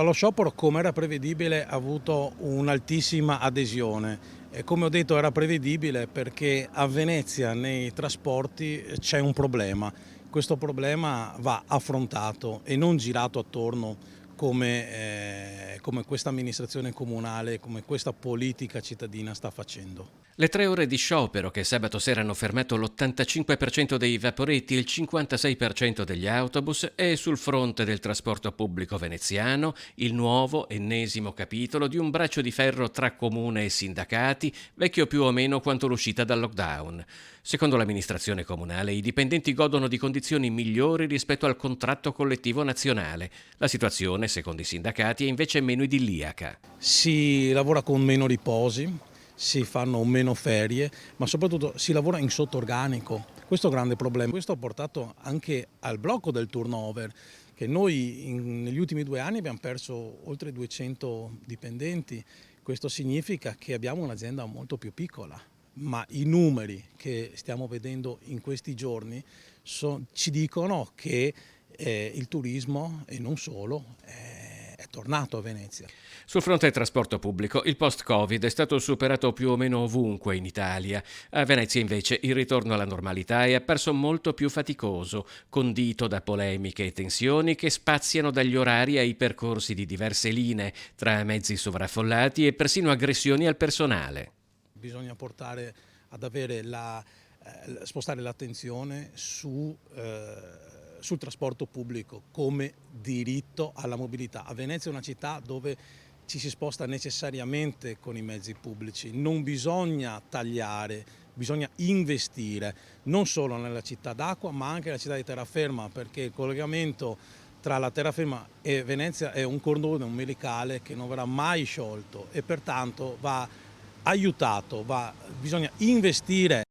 Lo sciopero, come era prevedibile, ha avuto un'altissima adesione e come ho detto era prevedibile perché a Venezia nei trasporti c'è un problema. Questo problema va affrontato e non girato attorno come questa amministrazione comunale, come questa politica cittadina sta facendo. Le 3 ore di sciopero che sabato sera hanno fermato l'85% dei vaporetti e il 56% degli autobus è sul fronte del trasporto pubblico veneziano il nuovo ennesimo capitolo di un braccio di ferro tra comune e sindacati, vecchio più o meno quanto l'uscita dal lockdown. Secondo l'amministrazione comunale, i dipendenti godono di condizioni migliori rispetto al contratto collettivo nazionale. La situazione, secondo i sindacati, è invece meno idilliaca. Si lavora con meno riposi, si fanno meno ferie, ma soprattutto si lavora in sottorganico. Questo è un grande problema. Questo ha portato anche al blocco del turnover, che noi negli ultimi 2 anni abbiamo perso oltre 200 dipendenti. Questo significa che abbiamo un'azienda molto più piccola, ma i numeri che stiamo vedendo in questi giorni ci dicono che il turismo, e non solo, è tornato a Venezia. Sul fronte del trasporto pubblico, il post-Covid è stato superato più o meno ovunque in Italia. A Venezia invece il ritorno alla normalità è apparso molto più faticoso, condito da polemiche e tensioni che spaziano dagli orari ai percorsi di diverse linee, tra mezzi sovraffollati e persino aggressioni al personale. Bisogna portare ad avere spostare l'attenzione sul trasporto pubblico come diritto alla mobilità. A Venezia è una città dove ci si sposta necessariamente con i mezzi pubblici, non bisogna tagliare, bisogna investire, non solo nella città d'acqua ma anche nella città di terraferma, perché il collegamento tra la terraferma e Venezia è un cordone umbilicale che non verrà mai sciolto e pertanto va aiutato, bisogna investire